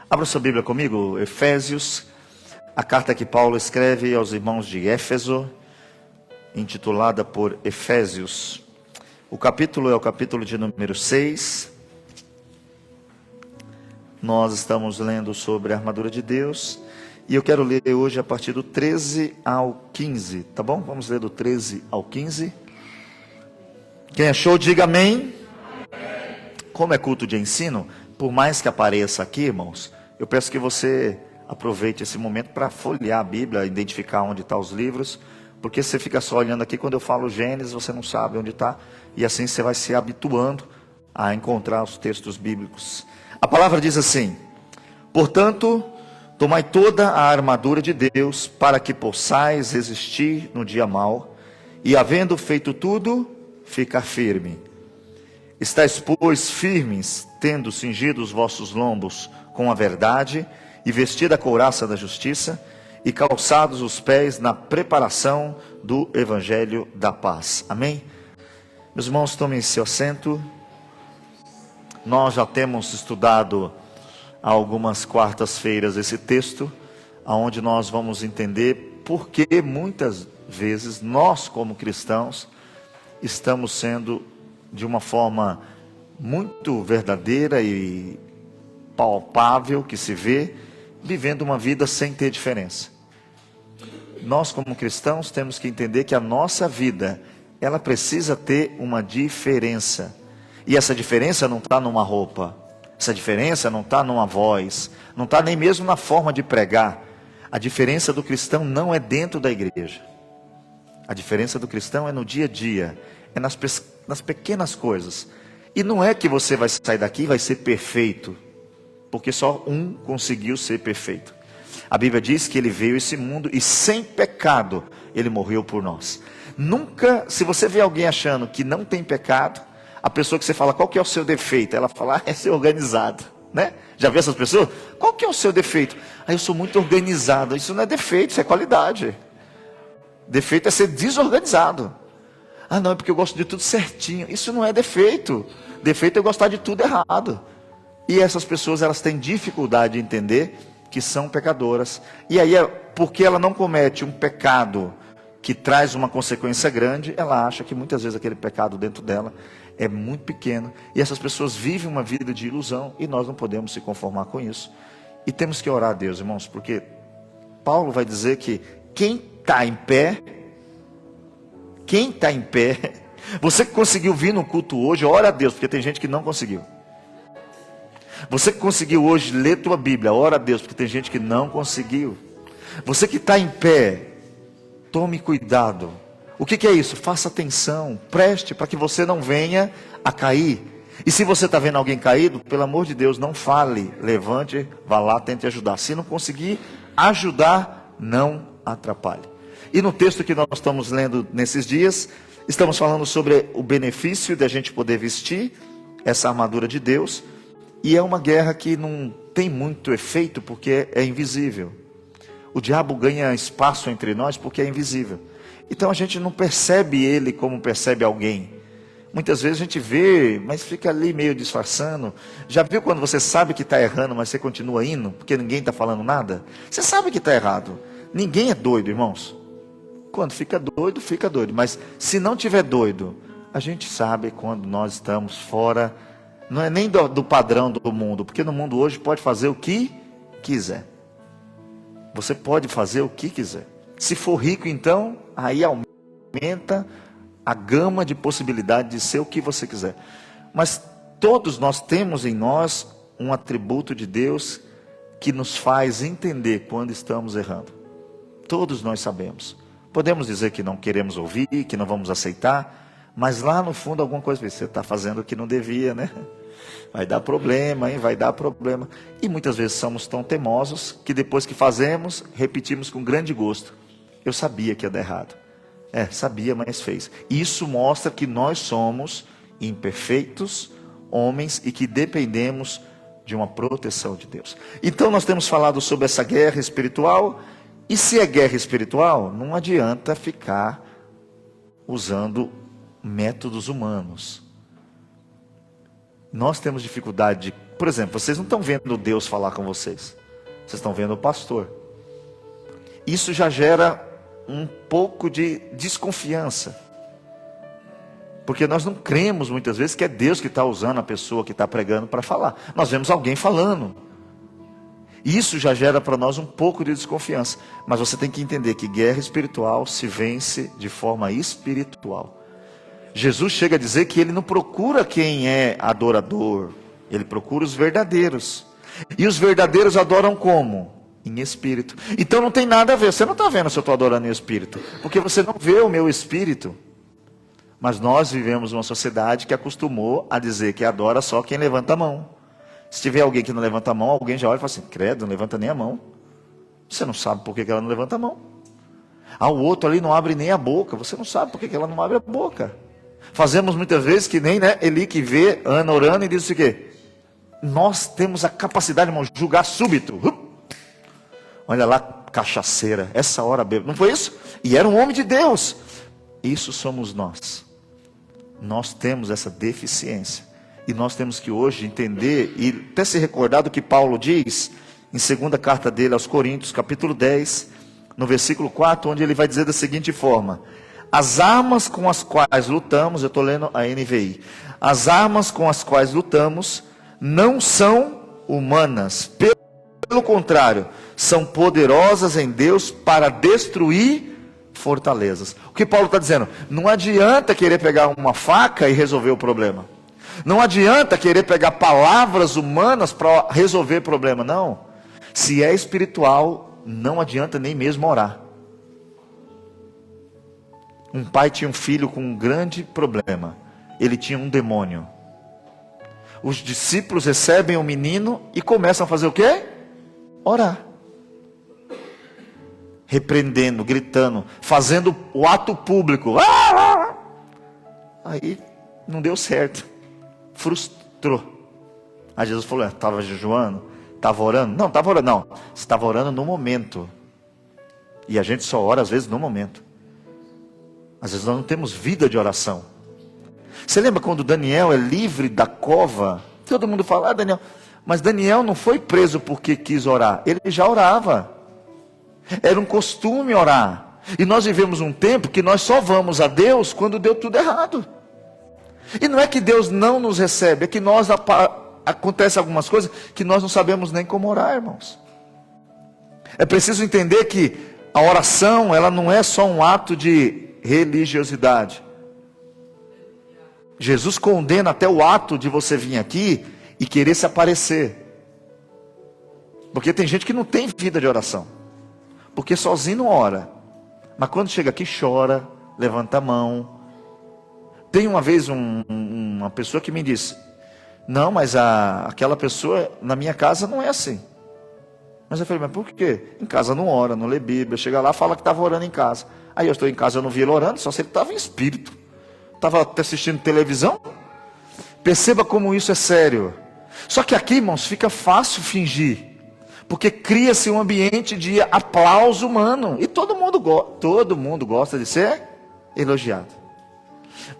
Abra sua Bíblia comigo, Efésios, a carta que Paulo escreve aos irmãos de Éfeso, intitulada por Efésios. O capítulo é o capítulo de número 6. Nós estamos lendo sobre a armadura de Deus. E eu quero ler hoje a partir do 13 ao 15, tá bom? Vamos ler do 13 ao 15. Quem achou, diga amém. Como é culto de ensino, por mais que apareça aqui, irmãos, eu peço que você aproveite esse momento para folhear a Bíblia, identificar onde estão os livros, porque você fica só olhando aqui, quando eu falo Gênesis, você não sabe onde está, e assim você vai se habituando a encontrar os textos bíblicos. A palavra diz assim: portanto, tomai toda a armadura de Deus, para que possais resistir no dia mau, e havendo feito tudo, ficar firme. Estais, pois, firmes, tendo cingido os vossos lombos com a verdade, e vestida a couraça da justiça, e calçados os pés na preparação do evangelho da paz. Amém? Meus irmãos, tomem seu assento. Nós já temos estudado há algumas quartas-feiras esse texto, onde nós vamos entender por que muitas vezes nós, como cristãos, estamos sendo, de uma forma muito verdadeira e palpável, que se vê, vivendo uma vida sem ter diferença. Nós, como cristãos, temos que entender que a nossa vida, ela precisa ter uma diferença. E essa diferença não está numa roupa, essa diferença não está numa voz, não está nem mesmo na forma de pregar. A diferença do cristão não é dentro da igreja. A diferença do cristão é no dia a dia, é nas pequenas coisas. E não é que você vai sair daqui e vai ser perfeito, porque só um conseguiu ser perfeito. A Bíblia diz que ele veio a esse mundo e sem pecado ele morreu por nós. Nunca, se você vê alguém achando que não tem pecado, a pessoa que você fala, qual que é o seu defeito? Ela fala, é ser organizado, né? Já viu essas pessoas? Qual que é o seu defeito? Eu sou muito organizado. Isso não é defeito, isso é qualidade. Defeito é ser desorganizado. Não, é porque eu gosto de tudo certinho. Isso não é defeito. Defeito é gostar de tudo errado. E essas pessoas, elas têm dificuldade de entender que são pecadoras. E aí, porque ela não comete um pecado que traz uma consequência grande, ela acha que muitas vezes aquele pecado dentro dela é muito pequeno. E essas pessoas vivem uma vida de ilusão, e nós não podemos se conformar com isso. E temos que orar a Deus, irmãos, porque Paulo vai dizer que quem está em pé, você que conseguiu vir no culto hoje, ora a Deus, porque tem gente que não conseguiu. Você que conseguiu hoje ler tua Bíblia, ora a Deus, porque tem gente que não conseguiu. Você que está em pé, tome cuidado. O que é isso? Faça atenção, preste, para que você não venha a cair. E se você está vendo alguém caído, pelo amor de Deus, não fale, levante, vá lá, tente ajudar. Se não conseguir ajudar, não atrapalhe. E no texto que nós estamos lendo nesses dias, estamos falando sobre o benefício de a gente poder vestir essa armadura de Deus. E é uma guerra que não tem muito efeito porque é invisível. O diabo ganha espaço entre nós porque é invisível. Então a gente não percebe ele como percebe alguém. Muitas vezes a gente vê, mas fica ali meio disfarçando. Já viu quando você sabe que está errando, mas você continua indo, porque ninguém está falando nada? Você sabe que está errado. Ninguém é doido, irmãos. Quando fica doido, fica doido. Mas se não tiver doido, a gente sabe quando nós estamos fora. Não é nem do padrão do mundo, porque no mundo hoje pode fazer o que quiser. Você pode fazer o que quiser. Se for rico, então, aí aumenta a gama de possibilidades de ser o que você quiser. Mas todos nós temos em nós um atributo de Deus que nos faz entender quando estamos errando. Todos nós sabemos. Podemos dizer que não queremos ouvir, que não vamos aceitar, mas lá no fundo alguma coisa, você está fazendo o que não devia, né? Vai dar problema, hein? Vai dar problema. E muitas vezes somos tão teimosos que depois que fazemos, repetimos com grande gosto. Eu sabia que ia dar errado. Sabia, mas fez. Isso mostra que nós somos imperfeitos homens e que dependemos de uma proteção de Deus. Então nós temos falado sobre essa guerra espiritual. E se é guerra espiritual, não adianta ficar usando métodos humanos. Nós temos dificuldade por exemplo, vocês não estão vendo Deus falar com vocês. Vocês estão vendo o pastor. Isso já gera um pouco de desconfiança. Porque nós não cremos muitas vezes que é Deus que está usando a pessoa que está pregando para falar. Nós vemos alguém falando. Isso já gera para nós um pouco de desconfiança. Mas você tem que entender que guerra espiritual se vence de forma espiritual. Jesus chega a dizer que ele não procura quem é adorador. Ele procura os verdadeiros. E os verdadeiros adoram como? Em espírito. Então não tem nada a ver. Você não está vendo se eu estou adorando em espírito. Porque você não vê o meu espírito. Mas nós vivemos uma sociedade que acostumou a dizer que adora só quem levanta a mão. Se tiver alguém que não levanta a mão, alguém já olha e fala assim, credo, não levanta nem a mão. Você não sabe por que ela não levanta a mão. Ah, o outro ali não abre nem a boca. Você não sabe por que ela não abre a boca. Fazemos muitas vezes que nem Eli que vê Ana orando e diz o quê? Nós temos a capacidade, irmão, de julgar súbito. Olha lá, cachaceira, essa hora bebe. Não foi isso? E era um homem de Deus. Isso somos nós. Nós temos essa deficiência. E nós temos que hoje entender e até se recordar do que Paulo diz em segunda carta dele aos Coríntios, capítulo 10, no versículo 4, onde ele vai dizer da seguinte forma: as armas com as quais lutamos, eu estou lendo a NVI, as armas com as quais lutamos não são humanas, pelo contrário, são poderosas em Deus para destruir fortalezas. O que Paulo está dizendo? Não adianta querer pegar uma faca e resolver o problema. Não adianta querer pegar palavras humanas para resolver o problema, não. Se é espiritual, não adianta nem mesmo orar. Um pai tinha um filho com um grande problema. Ele tinha um demônio. Os discípulos recebem o menino e começam a fazer o quê? Orar. Repreendendo, gritando, fazendo o ato público. Aí não deu certo. Frustrou. Aí Jesus falou, estava jejuando? Estava orando? Não, estava orando. Não, você estava orando no momento. E a gente só ora às vezes no momento. Às vezes nós não temos vida de oração. Você lembra quando Daniel é livre da cova? Todo mundo fala, Daniel. Mas Daniel não foi preso porque quis orar. Ele já orava. Era um costume orar. E nós vivemos um tempo que nós só vamos a Deus quando deu tudo errado. E não é que Deus não nos recebe, é que nós acontece algumas coisas que nós não sabemos nem como orar, irmãos. É preciso entender que a oração, ela não é só um ato de religiosidade. Jesus condena até o ato de você vir aqui e querer se aparecer. Porque tem gente que não tem vida de oração. Porque sozinho não ora. Mas quando chega aqui chora, levanta a mão. Tem uma vez uma pessoa que me disse, não, mas aquela pessoa na minha casa não é assim. Mas eu falei, mas por quê? Em casa não ora, não lê Bíblia. Chega lá, fala que estava orando em casa. Aí eu estou em casa, eu não vi ele orando, só se ele estava em espírito. Estava assistindo televisão. Perceba como isso é sério. Só que aqui, irmãos, fica fácil fingir. Porque cria-se um ambiente de aplauso humano. E todo mundo gosta de ser elogiado.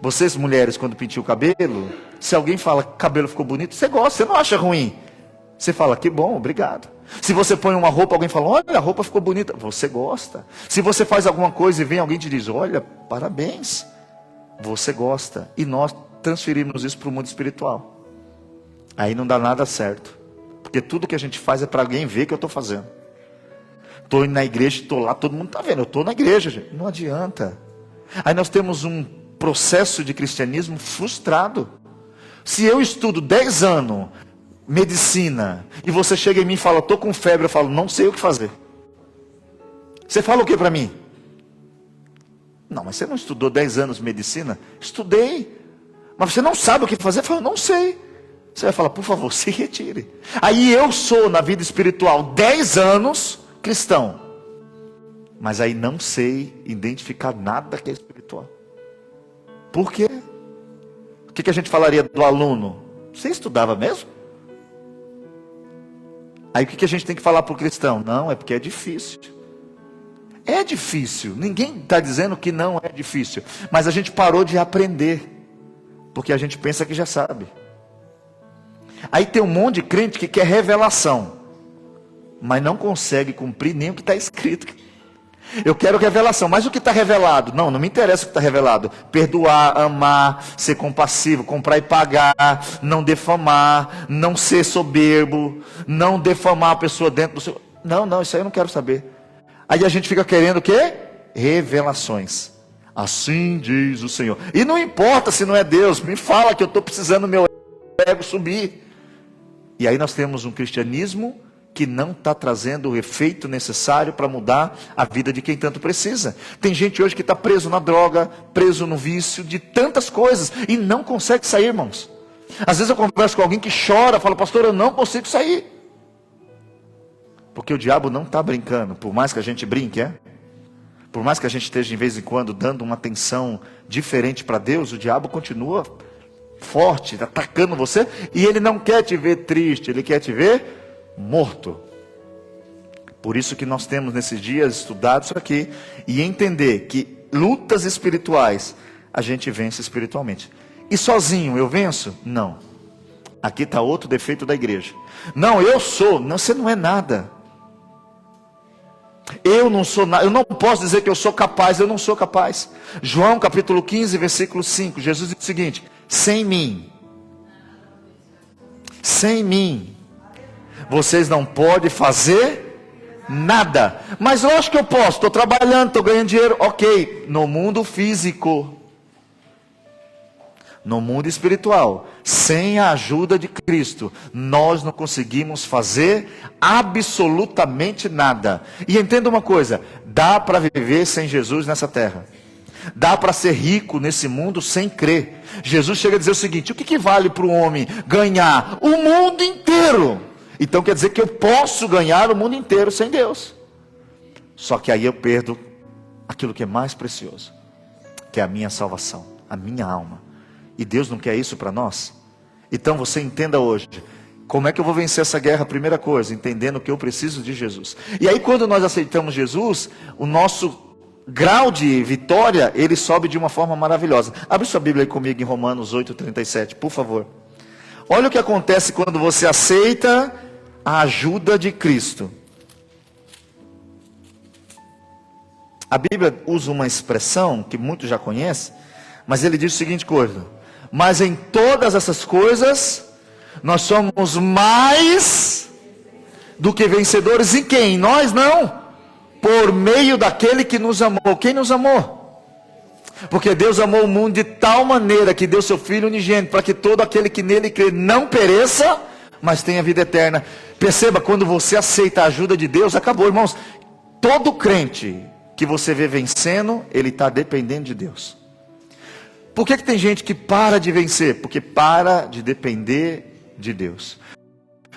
Vocês mulheres, quando pintam o cabelo, se alguém fala que o cabelo ficou bonito, você gosta, você não acha ruim. Você fala, que bom, obrigado. Se você põe uma roupa, alguém fala, olha, a roupa ficou bonita, você gosta. Se você faz alguma coisa e vem alguém te diz, olha, parabéns, você gosta. E nós transferimos isso para o mundo espiritual. Aí não dá nada certo. Porque tudo que a gente faz é para alguém ver que eu estou fazendo. Estou indo na igreja, estou lá, todo mundo está vendo, eu estou na igreja, gente. Não adianta. Aí nós temos um processo de cristianismo frustrado. Se eu estudo 10 anos medicina e você chega em mim e fala, estou com febre, eu falo, não sei o que fazer. Você fala o que para mim? Não, mas você não estudou 10 anos medicina? Estudei. Mas você não sabe o que fazer? Eu falo, não sei. Você vai falar, por favor, se retire. Aí eu sou na vida espiritual 10 anos cristão. Mas aí não sei identificar nada que é espiritual. Por quê? O que a gente falaria do aluno? Você estudava mesmo? Aí o que a gente tem que falar para o cristão? Não, é porque é difícil. É difícil. Ninguém está dizendo que não é difícil. Mas a gente parou de aprender. Porque a gente pensa que já sabe. Aí tem um monte de crente que quer revelação, mas não consegue cumprir nem o que está escrito. Eu quero revelação, mas o que está revelado? Não me interessa o que está revelado. Perdoar, amar, ser compassivo, comprar e pagar, não defamar, não ser soberbo, não defamar a pessoa dentro do seu... Não, isso aí eu não quero saber. Aí a gente fica querendo o quê? Revelações. Assim diz o Senhor. E não importa se não é Deus, me fala que eu estou precisando do meu ego subir. E aí nós temos um cristianismo que não está trazendo o efeito necessário para mudar a vida de quem tanto precisa. Tem gente hoje que está preso na droga, preso no vício, de tantas coisas, e não consegue sair, irmãos. Às vezes eu converso com alguém que chora, fala, pastor, eu não consigo sair. Porque o diabo não está brincando, por mais que a gente brinque, por mais que a gente esteja de vez em quando dando uma atenção diferente para Deus, o diabo continua forte, atacando você, e ele não quer te ver triste, ele quer te ver morto. Por isso que nós temos nesses dias estudado isso aqui e entender que lutas espirituais a gente vence espiritualmente. E sozinho eu venço? Não. Aqui está outro defeito da igreja. Não, eu sou. Não, você não é nada. Eu não sou nada. Eu não posso dizer que eu sou capaz. Eu não sou capaz. João capítulo 15, versículo 5. Jesus diz o seguinte: sem mim, vocês não podem fazer nada. Mas eu acho que eu posso, estou trabalhando, estou ganhando dinheiro. Ok, no mundo físico. No mundo espiritual, sem a ajuda de Cristo, nós não conseguimos fazer absolutamente nada. E entenda uma coisa, dá para viver sem Jesus nessa terra. Dá para ser rico nesse mundo sem crer. Jesus chega a dizer o seguinte: o que vale para o homem ganhar o mundo inteiro? Então quer dizer que eu posso ganhar o mundo inteiro sem Deus. Só que aí eu perdo aquilo que é mais precioso, que é a minha salvação, a minha alma. E Deus não quer isso para nós? Então você entenda hoje, como é que eu vou vencer essa guerra? Primeira coisa, entendendo que eu preciso de Jesus. E aí quando nós aceitamos Jesus, o nosso grau de vitória, ele sobe de uma forma maravilhosa. Abre sua Bíblia aí comigo em Romanos 8:37, por favor. Olha o que acontece quando você aceita a ajuda de Cristo. A Bíblia usa uma expressão que muitos já conhecem, mas ele diz o seguinte coisa: mas em todas essas coisas, nós somos mais do que vencedores. Em quem? Em nós não. Por meio daquele que nos amou. Quem nos amou? Porque Deus amou o mundo de tal maneira que deu seu Filho unigênito, para que todo aquele que nele crê não pereça, mas tenha vida eterna. Perceba, quando você aceita a ajuda de Deus, acabou, irmãos. Todo crente que você vê vencendo, ele está dependendo de Deus. Por que tem gente que para de vencer? Porque para de depender de Deus.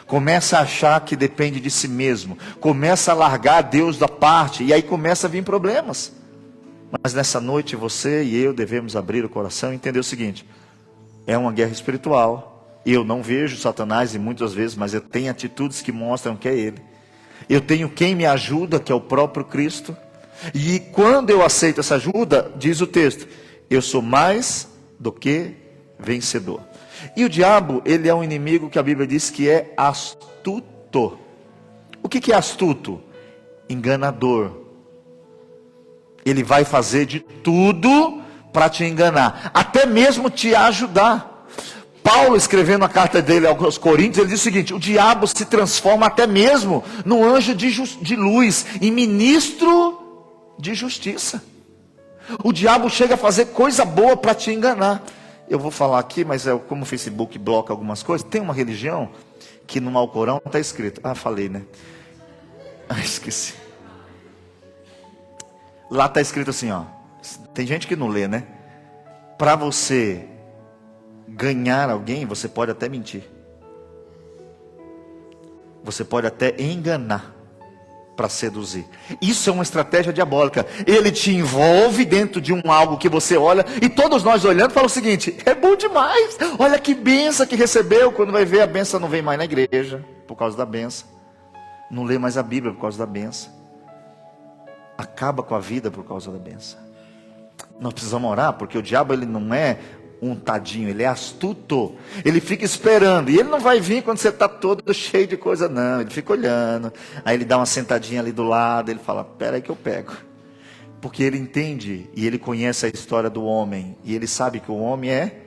Começa a achar que depende de si mesmo. Começa a largar Deus da parte. E aí começa a vir problemas. Mas nessa noite você e eu devemos abrir o coração e entender o seguinte: é uma guerra espiritual. Eu não vejo Satanás e muitas vezes, mas eu tenho atitudes que mostram que é ele. Eu tenho quem me ajuda, que é o próprio Cristo. E quando eu aceito essa ajuda, diz o texto, eu sou mais do que vencedor. E o diabo, ele é um inimigo que a Bíblia diz que é astuto. O que é astuto? Enganador. Ele vai fazer de tudo para te enganar, até mesmo te ajudar. Paulo, escrevendo a carta dele aos Coríntios, ele diz o seguinte: o diabo se transforma até mesmo no anjo de luz, em ministro de justiça. O diabo chega a fazer coisa boa para te enganar. Eu vou falar aqui, mas como o Facebook bloca algumas coisas, tem uma religião que no Alcorão está escrito, falei, né? Esqueci. Lá está escrito assim, tem gente que não lê, né? Para você ganhar alguém, você pode até mentir. Você pode até enganar para seduzir. Isso é uma estratégia diabólica. Ele te envolve dentro de algo que você olha, e todos nós olhando falam o seguinte: é bom demais, olha que benção que recebeu. Quando vai ver, a benção não vem mais na igreja por causa da benção, não lê mais a Bíblia por causa da benção, acaba com a vida por causa da benção. Nós precisamos orar, porque o diabo, ele não é um tadinho, ele é astuto. Ele fica esperando. E ele não vai vir quando você está todo cheio de coisa, não. Ele fica olhando. Aí ele dá uma sentadinha ali do lado. Ele fala, espera aí que eu pego. Porque ele entende e ele conhece a história do homem. E ele sabe que o homem é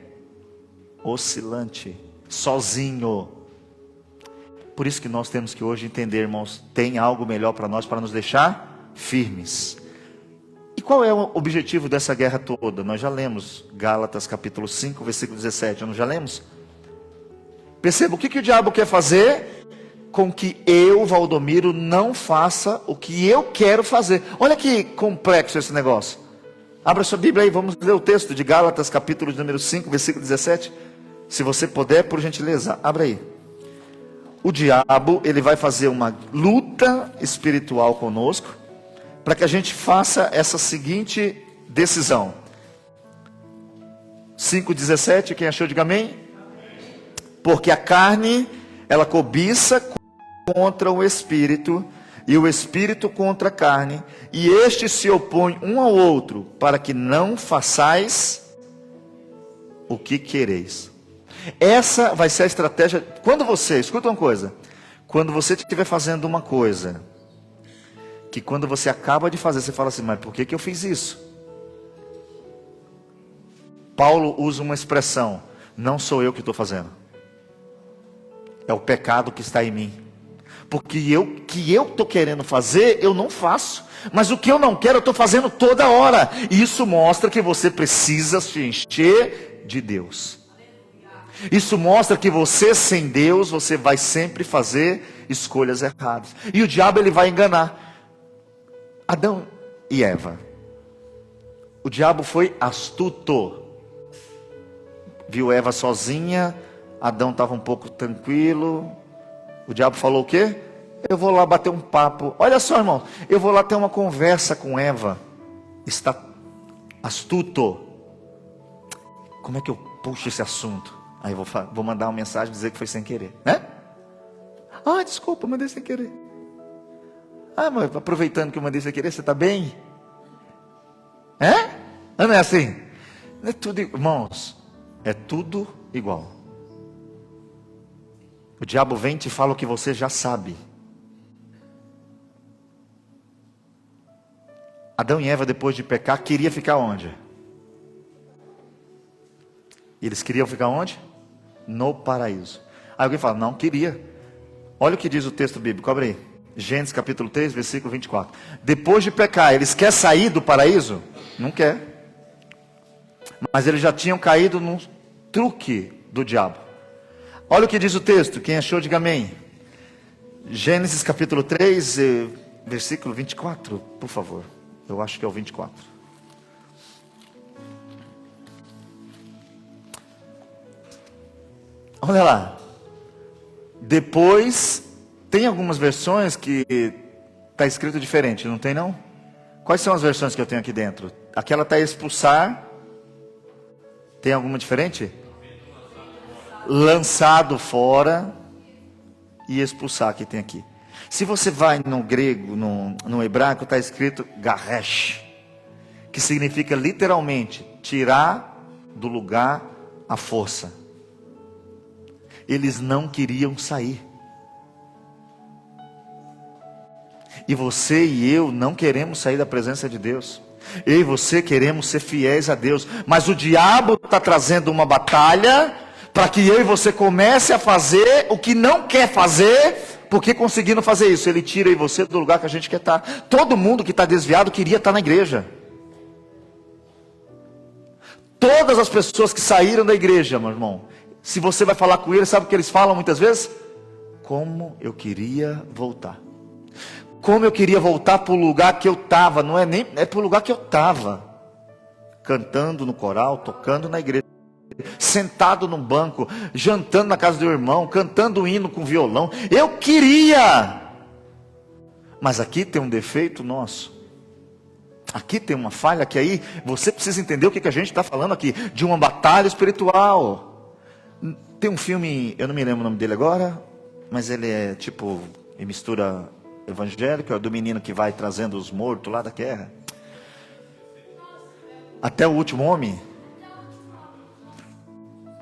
oscilante, sozinho. Por isso que nós temos que hoje entender, irmãos, tem algo melhor para nós, para nos deixar firmes. E qual é o objetivo dessa guerra toda? Nós já lemos Gálatas capítulo 5, versículo 17, nós já lemos? Perceba, o que o diabo quer fazer? Com que eu, Valdomiro, não faça o que eu quero fazer. Olha que complexo esse negócio. Abra sua Bíblia aí, vamos ler o texto de Gálatas capítulo número 5, versículo 17. Se você puder, por gentileza, abra aí. O diabo, ele vai fazer uma luta espiritual conosco, para que a gente faça essa seguinte decisão. 5,17, quem achou, diga amém. Porque a carne, ela cobiça contra o espírito, e o espírito contra a carne, e estes se opõem um ao outro, para que não façais o que quereis. Essa vai ser a estratégia. Quando você, escuta uma coisa, quando você estiver fazendo uma coisa, que quando você acaba de fazer, você fala assim, mas por que eu fiz isso? Paulo usa uma expressão, não sou eu que estou fazendo, é o pecado que está em mim. Porque que eu estou querendo fazer, eu não faço. Mas o que eu não quero, eu estou fazendo toda hora. E isso mostra que você precisa se encher de Deus. Isso mostra que você, sem Deus, você vai sempre fazer escolhas erradas. E o diabo, ele vai enganar Adão e Eva. O diabo foi astuto. Viu Eva sozinha, Adão estava um pouco tranquilo. O diabo falou o quê? Eu vou lá bater um papo. Olha só, irmão, eu vou lá ter uma conversa com Eva. Está astuto. Como é que eu puxo esse assunto? Aí eu vou mandar uma mensagem dizer que foi sem querer, né? Ah, desculpa, mandei sem querer. Ah, mas aproveitando que eu mandei sem querer, você está bem? É? Não é assim? Não é tudo, irmãos, é tudo igual. O diabo vem e te fala o que você já sabe. Adão e Eva, depois de pecar, queria ficar onde? Eles queriam ficar onde? No paraíso. Aí alguém fala, não queria. Olha o que diz o texto bíblico, abre aí. Gênesis capítulo 3, versículo 24. Depois de pecar, eles querem sair do paraíso? Não quer. Mas eles já tinham caído num truque do diabo. Olha o que diz o texto, quem achou, diga amém. Gênesis capítulo 3, versículo 24, por favor. Eu acho que é o 24. Olha lá. Depois, tem algumas versões que está escrito diferente, não tem não? Quais são as versões que eu tenho aqui dentro? Aquela está expulsar. Tem alguma diferente? Lançado fora e expulsar, que tem aqui. Se você vai no grego, no hebraico, está escrito garesh, que significa literalmente tirar do lugar a força. Eles não queriam sair. E você e eu não queremos sair da presença de Deus. Eu e você queremos ser fiéis a Deus. Mas o diabo está trazendo uma batalha para que eu e você comece a fazer o que não quer fazer. Porque conseguindo fazer isso, ele tira eu e você do lugar que a gente quer estar. Todo mundo que está desviado queria estar na igreja. Todas as pessoas que saíram da igreja, meu irmão, se você vai falar com eles, sabe o que eles falam muitas vezes? Como eu queria voltar. Como eu queria voltar para o lugar que eu estava. Não é nem, é para o lugar que eu estava. Cantando no coral, tocando na igreja. Sentado num banco, jantando na casa do irmão, cantando um hino com violão. Eu queria. Mas aqui tem um defeito nosso. Aqui tem uma falha que aí você precisa entender o que a gente está falando aqui. De uma batalha espiritual. Tem um filme, eu não me lembro o nome dele agora, mas ele é tipo, ele mistura evangélico, é do menino que vai trazendo os mortos lá da guerra. Até o último homem.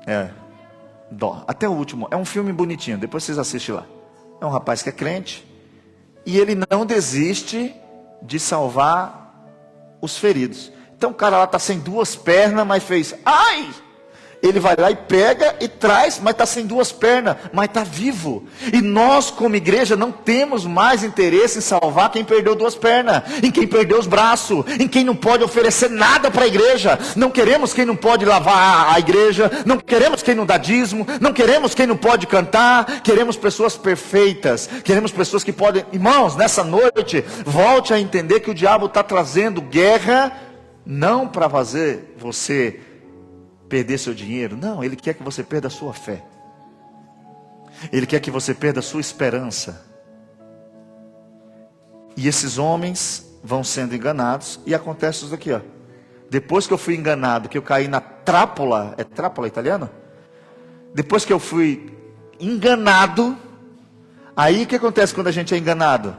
É, Dó. Até o último. É um filme bonitinho, depois vocês assistem lá. É um rapaz que é crente e ele não desiste de salvar os feridos. Então o cara lá está sem duas pernas, mas fez, ai! Ele vai lá e pega e traz, mas está sem duas pernas, mas está vivo. E nós, como igreja, não temos mais interesse em salvar quem perdeu duas pernas, em quem perdeu os braços, em quem não pode oferecer nada para a igreja. Não queremos quem não pode lavar a igreja, não queremos quem não dá dízimo, não queremos quem não pode cantar. Queremos pessoas perfeitas, queremos pessoas que podem. Irmãos, nessa noite, volte a entender que o diabo está trazendo guerra, não para fazer você perder seu dinheiro, não, ele quer que você perda a sua fé, ele quer que você perda a sua esperança. E esses homens vão sendo enganados, e acontece isso aqui, ó. Depois que eu fui enganado, que eu caí na trápola, é trápola italiana? Depois que eu fui enganado, aí o que acontece quando a gente é enganado?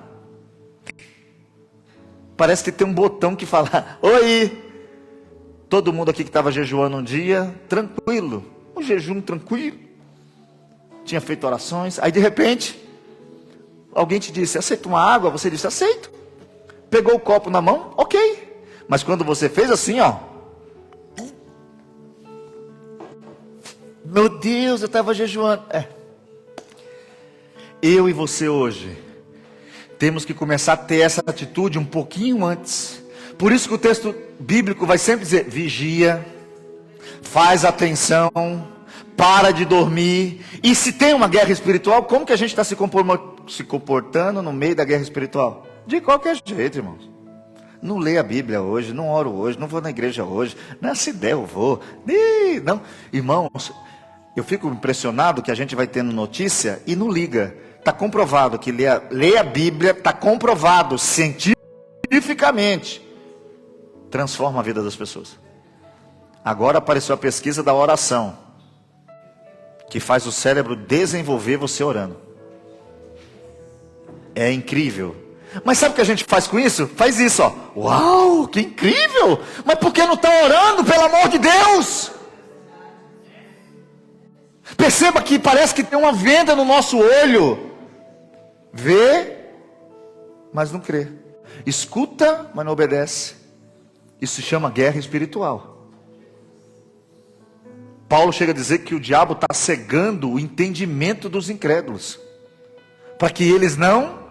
Parece que tem um botão que fala, oi. Todo mundo aqui que estava jejuando um dia, tranquilo, um jejum tranquilo, tinha feito orações, aí de repente, alguém te disse, aceita uma água? Você disse, aceito. Pegou o copo na mão, ok. Mas quando você fez assim, ó, meu Deus, eu estava jejuando. Eu e você hoje, temos que começar a ter essa atitude um pouquinho antes. Por isso que o texto bíblico vai sempre dizer, vigia, faz atenção, para de dormir. E se tem uma guerra espiritual, como que a gente está se comportando no meio da guerra espiritual? De qualquer jeito, irmãos. Não leio a Bíblia hoje, não oro hoje, não vou na igreja hoje. Nessa ideia eu vou. Não. Irmãos, eu fico impressionado que a gente vai tendo notícia e não liga. Está comprovado que ler a Bíblia, está comprovado cientificamente. Transforma a vida das pessoas. Agora apareceu a pesquisa da oração, que faz o cérebro desenvolver você orando. É incrível. Mas sabe o que a gente faz com isso? Faz isso, ó. Uau, que incrível! Mas por que não está orando, pelo amor de Deus? Perceba que parece que tem uma venda no nosso olho. Vê, mas não crê. Escuta, mas não obedece. Isso se chama guerra espiritual. Paulo chega a dizer que o diabo está cegando o entendimento dos incrédulos, para que eles não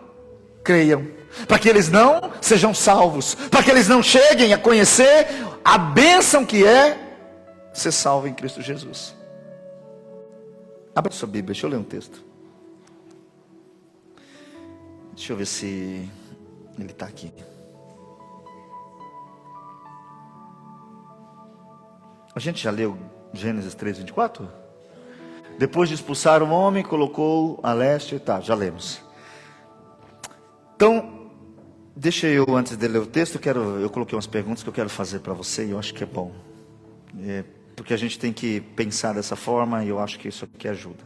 creiam, para que eles não sejam salvos, para que eles não cheguem a conhecer a bênção que é ser salvo em Cristo Jesus. Abra sua Bíblia, deixa eu ler um texto. Deixa eu ver se ele está aqui. A gente já leu Gênesis 3:24? Depois de expulsar o homem, colocou a leste, tá, já lemos. Então, deixa eu, antes de ler o texto, eu coloquei umas perguntas que eu quero fazer para você, e eu acho que é bom. Porque a gente tem que pensar dessa forma, e eu acho que isso aqui ajuda.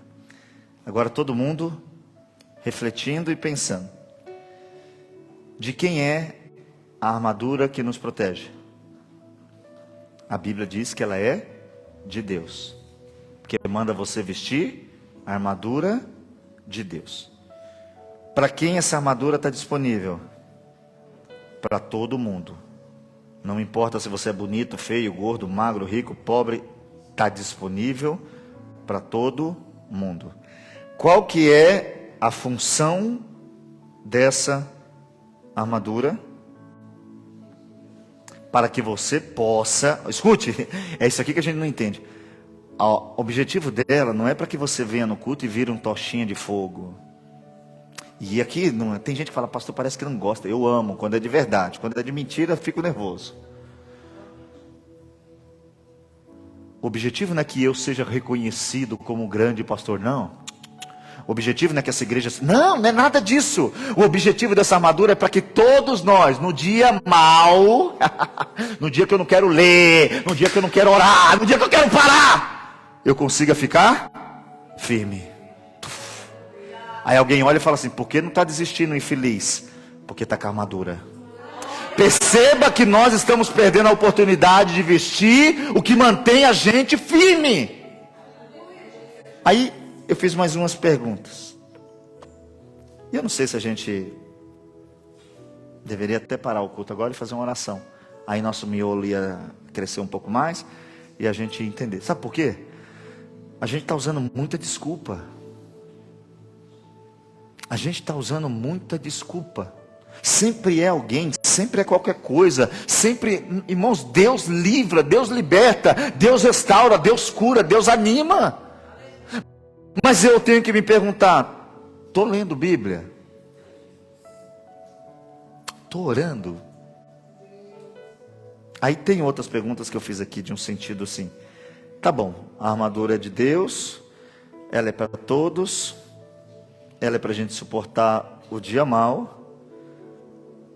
Agora todo mundo refletindo e pensando. De quem é a armadura que nos protege? A Bíblia diz que ela é de Deus, porque manda você vestir a armadura de Deus. Para quem essa armadura está disponível? Para todo mundo. Não importa se você é bonito, feio, gordo, magro, rico, pobre, está disponível para todo mundo. Qual que é a função dessa armadura? Para que você possa, escute, é isso aqui que a gente não entende. O objetivo dela não é para que você venha no culto e vire um tochinha de fogo. E aqui, tem gente que fala, pastor, parece que não gosta. Eu amo, quando é de verdade. Quando é de mentira, eu fico nervoso. O objetivo não é que eu seja reconhecido como grande pastor, não. O objetivo não é que essa igreja... Não é nada disso. O objetivo dessa armadura é para que todos nós, no dia mau, no dia que eu não quero ler, no dia que eu não quero orar, no dia que eu quero parar, eu consiga ficar firme. Aí alguém olha e fala assim, por que não está desistindo, infeliz? Porque está com a armadura. Perceba que nós estamos perdendo a oportunidade de vestir o que mantém a gente firme. Aí eu fiz mais umas perguntas. E eu não sei se a gente deveria até parar o culto agora e fazer uma oração. Aí nosso miolo ia crescer um pouco mais e a gente ia entender. Sabe por quê? A gente está usando muita desculpa. A gente está usando muita desculpa. Sempre é alguém, sempre é qualquer coisa. Sempre, irmãos, Deus livra, Deus liberta, Deus restaura, Deus cura, Deus anima. Mas eu tenho que me perguntar: estou lendo Bíblia? Estou orando? Aí tem outras perguntas que eu fiz aqui de um sentido assim. Tá bom, a armadura é de Deus, ela é para todos, ela é para a gente suportar o dia mau.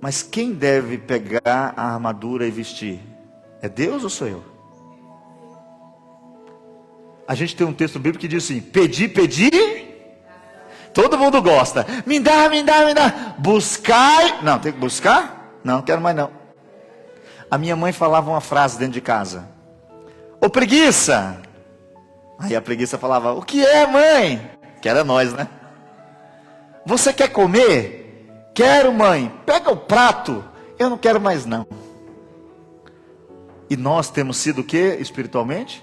Mas quem deve pegar a armadura e vestir? É Deus ou sou eu? A gente tem um texto bíblico que diz assim: pedi, pedi. Todo mundo gosta. Me dá, me dá, me dá. Buscai. Não, tem que buscar? Não quero mais não. A minha mãe falava uma frase dentro de casa: ô preguiça. Aí a preguiça falava: o que é, mãe? Que era nós, né? Você quer comer? Quero, mãe. Pega o prato. Eu não quero mais não. E nós temos sido o que espiritualmente?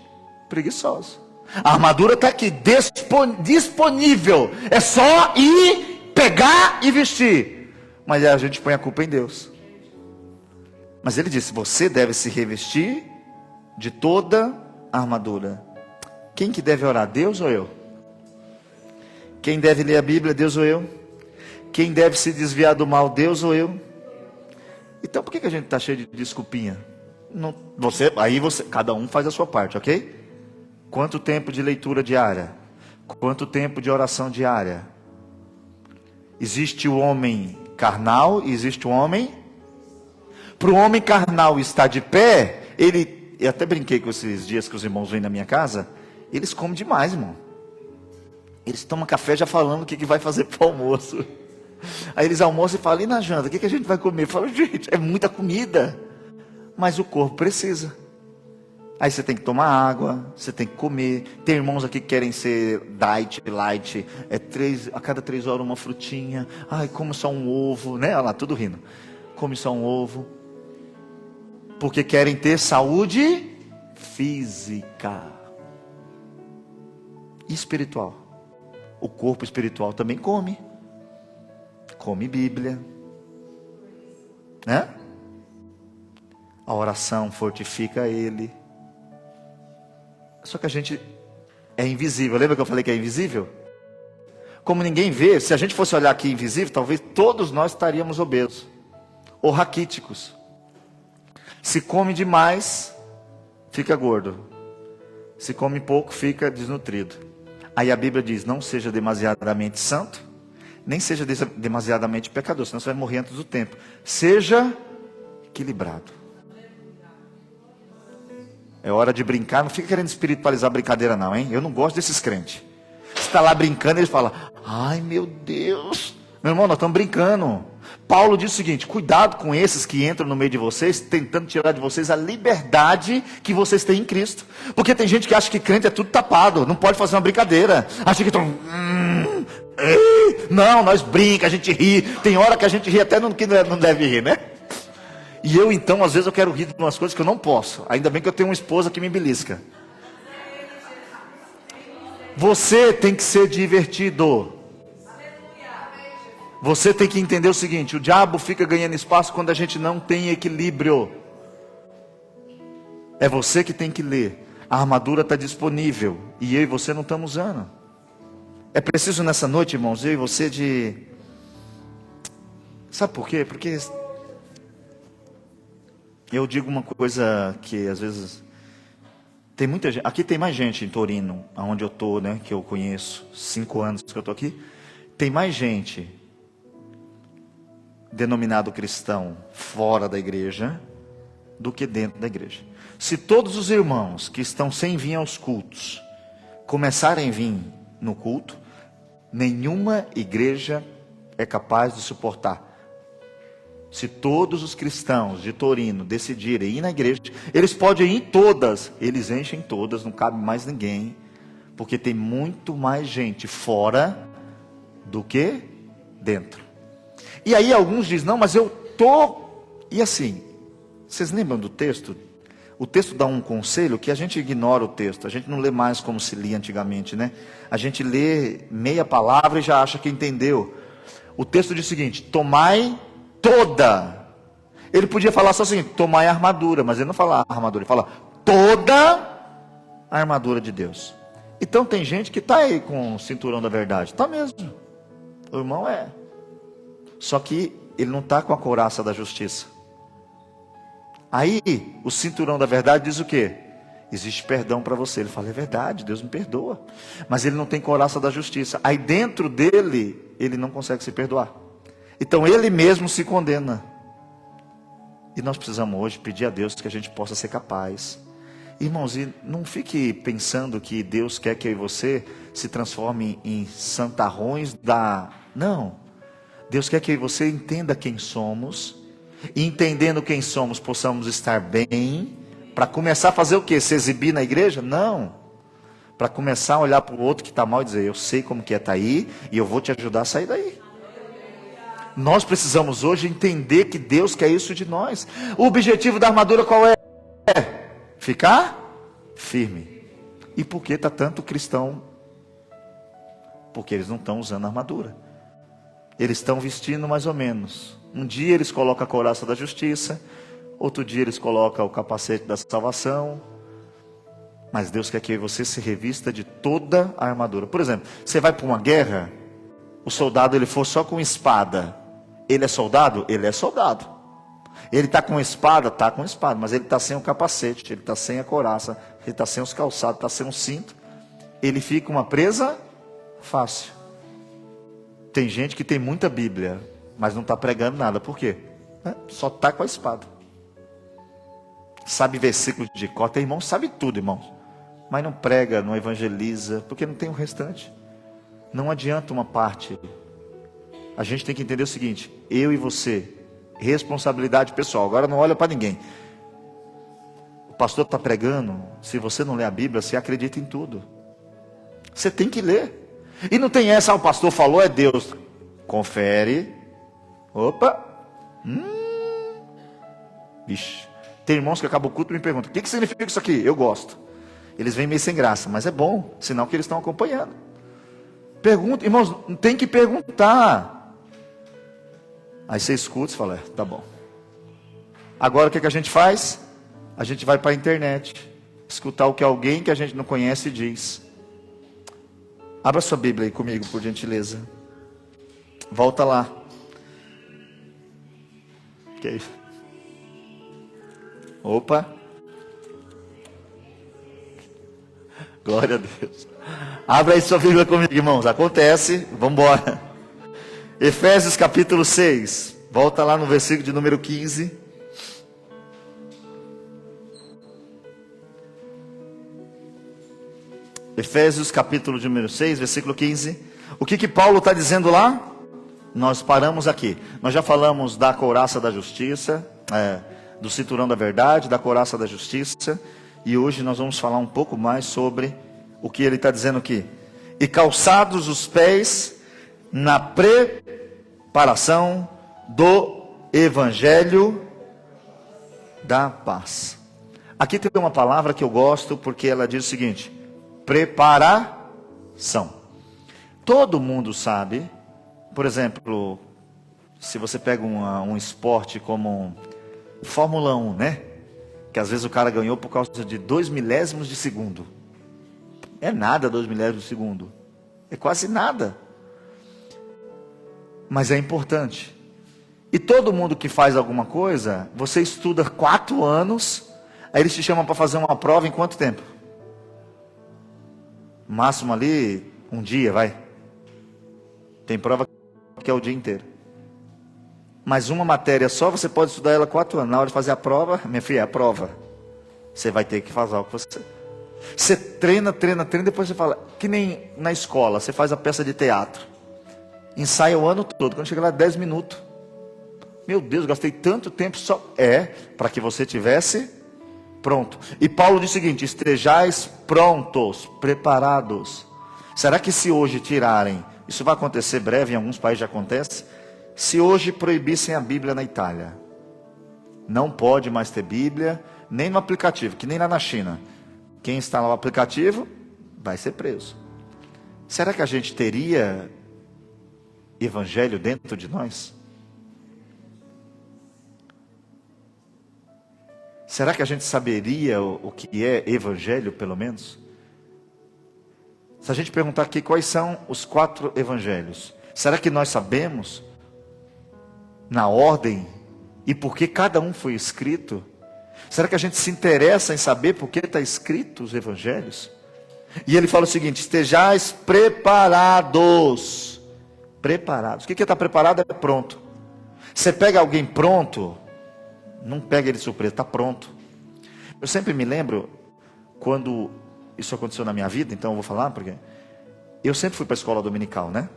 Preguiçosos. A armadura está aqui, disponível. É só ir, pegar e vestir. Mas a gente põe a culpa em Deus. Mas ele disse: você deve se revestir de toda a armadura. Quem que deve orar? Deus ou eu? Quem deve ler a Bíblia? Deus ou eu? Quem deve se desviar do mal? Deus ou eu? Então por que a gente está cheio de desculpinha? Não, cada um faz a sua parte, ok? Quanto tempo de leitura diária? Quanto tempo de oração diária? Existe o homem carnal e existe o homem. Para o homem carnal estar de pé, eu até brinquei com esses dias que os irmãos vêm na minha casa, eles comem demais, irmão. Eles tomam café já falando o que vai fazer para o almoço. Aí eles almoçam e falam: e na janta, o que a gente vai comer? Eu falo: gente, é muita comida. Mas o corpo precisa. Aí você tem que tomar água, você tem que comer. Tem irmãos aqui que querem ser diet, light, a cada 3 horas uma frutinha. Ai, come só um ovo, né? Olha lá, tudo rindo. Come só um ovo. Porque querem ter saúde física e espiritual. O corpo espiritual também come Bíblia, né? A oração fortifica ele. Só que a gente é invisível. Lembra que eu falei que é invisível? Como ninguém vê, se a gente fosse olhar aqui invisível, talvez todos nós estaríamos obesos ou raquíticos. Se come demais, fica gordo. Se come pouco, fica desnutrido. Aí a Bíblia diz: não seja demasiadamente santo, nem seja demasiadamente pecador, senão você vai morrer antes do tempo. Seja equilibrado. É hora de brincar. Não fica querendo espiritualizar a brincadeira não, hein? Eu não gosto desses crentes. Você está lá brincando e ele fala: ai meu Deus. Meu irmão, nós estamos brincando. Paulo diz o seguinte: cuidado com esses que entram no meio de vocês, tentando tirar de vocês a liberdade que vocês têm em Cristo. Porque tem gente que acha que crente é tudo tapado, não pode fazer uma brincadeira. Acha que estão... Não, nós brincamos, a gente ri. Tem hora que a gente ri até no que não deve rir, né? E eu então, às vezes eu quero rir de umas coisas que eu não posso. Ainda bem que eu tenho uma esposa que me belisca. Você tem que ser divertido. Você tem que entender o seguinte: o diabo fica ganhando espaço quando a gente não tem equilíbrio. É você que tem que ler. A armadura está disponível e eu e você não estamos usando. É preciso nessa noite, irmãos, eu e você sabe por quê? Porque eu digo uma coisa que às vezes tem muita gente. Aqui tem mais gente em Torino, onde eu estou, né? Que eu conheço, 5 anos que eu estou aqui. Tem mais gente denominado cristão fora da igreja do que dentro da igreja. Se todos os irmãos que estão sem vir aos cultos começarem a vir no culto, nenhuma igreja é capaz de suportar. Se todos os cristãos de Torino decidirem ir na igreja, eles podem ir em todas, eles enchem todas, não cabe mais ninguém, Porque tem muito mais gente fora do que dentro. E aí alguns dizem, não, mas eu tô... E assim, vocês lembram do texto? O texto dá um conselho que a gente ignora o texto. A gente não lê mais como se lia antigamente, né? A gente lê meia palavra e já acha que entendeu. O texto diz o seguinte: tomai toda. Ele podia falar só assim, tomai a armadura, mas ele não fala armadura, ele fala toda a armadura de Deus. Então tem gente que está aí com o cinturão da verdade. Está mesmo. O irmão é. Só que ele não está com a couraça da justiça. Aí, o cinturão da verdade diz o quê? Existe perdão para você. Ele fala, é verdade, Deus me perdoa. Mas ele não tem couraça da justiça. Aí dentro dele, ele não consegue se perdoar. Então ele mesmo se condena. E nós precisamos hoje pedir a Deus que a gente possa ser capaz. Irmãos, e não fique pensando que Deus quer que eu e você se transforme em santarrões da... Não. Deus quer que eu e você entenda quem somos. E entendendo quem somos, possamos estar bem, para começar a fazer o quê? Se exibir na igreja? Não. Para começar a olhar para o outro que está mal e dizer, eu sei como que é estar aí, e eu vou te ajudar a sair daí. Nós precisamos hoje entender que Deus quer isso de nós. O objetivo da armadura qual é? Ficar firme. E por que está tanto cristão? Porque eles não estão usando a armadura. Eles estão vestindo mais ou menos. Um dia eles colocam a couraça da justiça, outro dia eles colocam o capacete da salvação. Mas Deus quer que você se revista de toda a armadura. Por exemplo, você vai para uma guerra, o soldado ele for só com espada, ele é soldado? Ele é soldado. Ele está com espada? Está com espada, mas ele está sem o capacete, ele está sem a couraça, ele está sem os calçados, está sem um cinto. Ele fica uma presa fácil. Tem gente que tem muita Bíblia, mas não está pregando nada. Por quê? Só está com a espada. Sabe versículos de cor. Tem irmão, sabe tudo, irmãos. Mas não prega, não evangeliza, porque não tem o restante. Não adianta uma parte. A gente tem que entender o seguinte: eu e você, responsabilidade pessoal. Agora não olha para ninguém. O pastor está pregando. Se você não lê a Bíblia, você acredita em tudo. Você tem que ler. E não tem essa, o pastor falou, é Deus. Confere. Opa. Vixe. Tem irmãos que acabam o culto e me perguntam, o que significa isso aqui? Eu gosto. Eles vêm meio sem graça, mas é bom, sinal que eles estão acompanhando. Pergunta, irmãos, tem que perguntar. Aí você escuta e fala, tá bom. Agora o que a gente faz? A gente vai para a internet, escutar o que alguém que a gente não conhece diz. Abra sua Bíblia aí comigo, por gentileza. Volta lá. Que é isso? Opa. Glória a Deus. Abra aí sua Bíblia comigo, irmãos. Acontece. Vamos embora. Efésios capítulo 6. Volta lá no versículo de número 15. Efésios capítulo de número 6, versículo 15. O que Paulo está dizendo lá? Nós paramos aqui. Nós já falamos da couraça da justiça, do cinturão da verdade, da couraça da justiça. E hoje nós vamos falar um pouco mais sobre o que ele está dizendo aqui. E calçados os pés na preparação do Evangelho da paz. Aqui tem uma palavra que eu gosto porque ela diz o seguinte: preparação. Todo mundo sabe, por exemplo, se você pega um esporte como Fórmula 1, né? Que às vezes o cara ganhou por causa de 2 milésimos de segundo. É nada 2 milésimos de segundo. É quase nada. Mas é importante. E todo mundo que faz alguma coisa, você estuda 4 anos, aí eles te chamam para fazer uma prova em quanto tempo? Máximo ali, um dia, vai. Tem prova que é o dia inteiro. Mas uma matéria só, você pode estudar ela 4 anos. Na hora de fazer a prova, minha filha, é a prova. Você vai ter que fazer o que você... Você treina, depois você fala... Que nem na escola, você faz a peça de teatro. Ensaia o ano todo. Quando chega lá, 10 minutos. Meu Deus, gastei tanto tempo só... para que você tivesse pronto. E Paulo diz o seguinte: estejais prontos, preparados. Será que se hoje tirarem, isso vai acontecer breve, em alguns países já acontece, se hoje proibissem a Bíblia na Itália, não pode mais ter Bíblia, nem no aplicativo, que nem lá na China. Quem instalar o aplicativo vai ser preso. Será que a gente teria evangelho dentro de nós? Será que a gente saberia o que é evangelho, pelo menos? Se a gente perguntar aqui quais são os 4 evangelhos, será que nós sabemos na ordem e por que cada um foi escrito? Será que a gente se interessa em saber por que está escrito os evangelhos? E ele fala o seguinte: estejais preparados. Preparados. O que é estar preparado? É pronto. Você pega alguém pronto, não pega ele de surpresa, está pronto. Eu sempre me lembro quando isso aconteceu na minha vida, então eu vou falar, porque eu sempre fui para a escola dominical, né?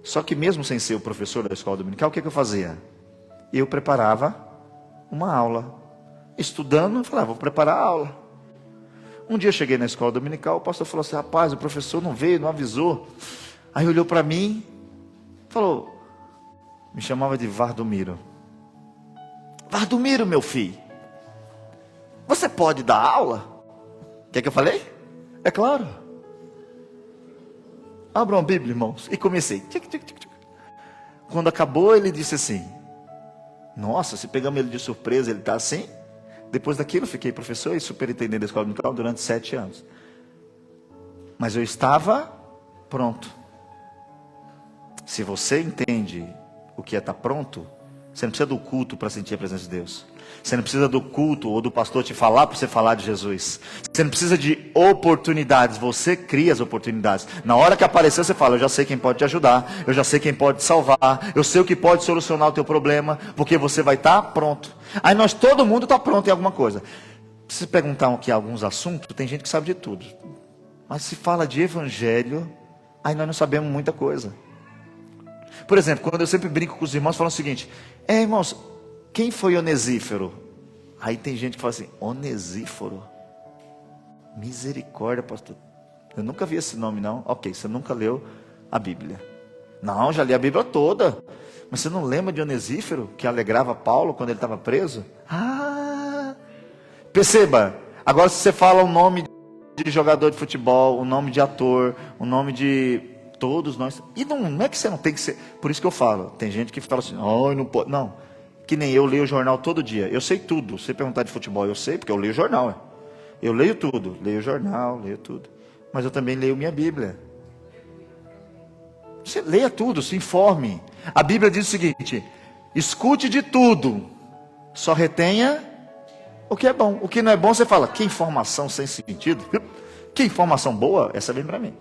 Só que mesmo sem ser o professor da escola dominical, o que eu fazia? Eu preparava uma aula. Estudando, eu falava, vou preparar a aula. Um dia eu cheguei na escola dominical, o pastor falou assim: rapaz, o professor não veio, não avisou. Aí olhou para mim, falou, me chamava de Vardomiro. Vardomiro, meu filho, você pode dar aula? O que é que eu falei? É claro. Abram a Bíblia, irmãos. E comecei. Quando acabou, ele disse assim: nossa, se pegamos ele de surpresa, ele está assim. Depois daquilo, fiquei professor e superintendente da escola dominical durante 7 anos. Mas eu estava pronto. Se você entende o que é estar pronto, você não precisa do culto para sentir a presença de Deus. Você não precisa do culto ou do pastor te falar para você falar de Jesus. Você não precisa de oportunidades, você cria as oportunidades. Na hora que aparecer, você fala: eu já sei quem pode te ajudar, eu já sei quem pode te salvar, eu sei o que pode solucionar o teu problema, porque você vai estar pronto. Aí todo mundo está pronto em alguma coisa. Se perguntar aqui alguns assuntos, tem gente que sabe de tudo. Mas se fala de evangelho, aí nós não sabemos muita coisa. Por exemplo, quando eu sempre brinco com os irmãos, falam o seguinte: irmãos, quem foi Onesíforo? Aí tem gente que fala assim: Onesíforo? Misericórdia, pastor, eu nunca vi esse nome não. Ok, você nunca leu a Bíblia. Não, já li a Bíblia toda. Mas você não lembra de Onesíforo, que alegrava Paulo quando ele estava preso? Perceba, agora se você fala o nome de jogador de futebol, o nome de ator, o nome de todos nós, e não é que você não tem que ser, por isso que eu falo, tem gente que fala assim: não pode, não, que nem eu leio o jornal todo dia, eu sei tudo. Se você perguntar de futebol, eu sei, porque eu leio o jornal, eu leio tudo, leio o jornal, leio tudo, mas eu também leio minha Bíblia. Você leia tudo, se informe. A Bíblia diz o seguinte: escute de tudo, só retenha o que é bom. O que não é bom, você fala: que informação sem sentido, que informação boa, essa vem para mim.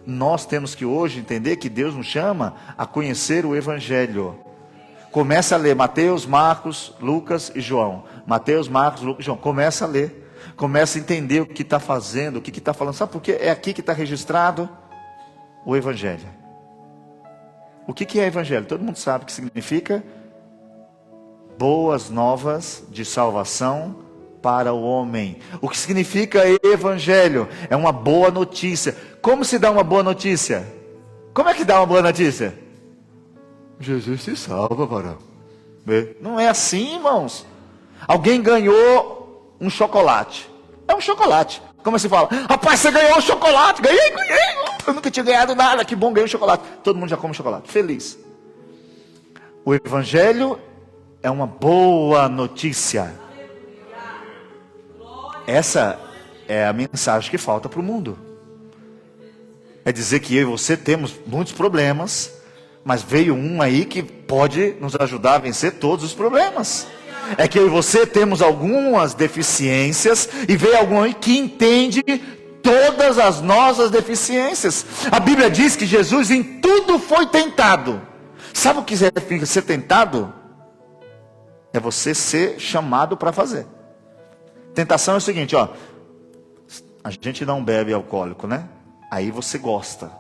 Nós temos que hoje entender que Deus nos chama a conhecer o Evangelho. Comece a ler Mateus, Marcos, Lucas e João. Mateus, Marcos, Lucas e João. Comece a ler. Comece a entender o que está fazendo, o que está falando. Sabe por quê? É aqui que está registrado o Evangelho. O que é Evangelho? Todo mundo sabe o que significa: boas novas de salvação para o homem. O que significa Evangelho? É uma boa notícia. Como se dá uma boa notícia? Como é que dá uma boa notícia? Jesus te salva, varão. Não é assim, irmãos. Alguém ganhou um chocolate. É um chocolate. Como se fala: rapaz, você ganhou um chocolate. Ganhei. Eu nunca tinha ganhado nada. Que bom, ganhei um chocolate. Todo mundo já come chocolate. Feliz. O Evangelho é uma boa notícia. Essa é a mensagem que falta para o mundo. É dizer que eu e você temos muitos problemas, mas veio um aí que pode nos ajudar a vencer todos os problemas. É que eu e você temos algumas deficiências, e veio algum aí que entende todas as nossas deficiências. A Bíblia diz que Jesus em tudo foi tentado. Sabe o que significa ser tentado? É você ser chamado para fazer. Tentação é o seguinte, a gente não bebe alcoólico, né? Aí você gosta.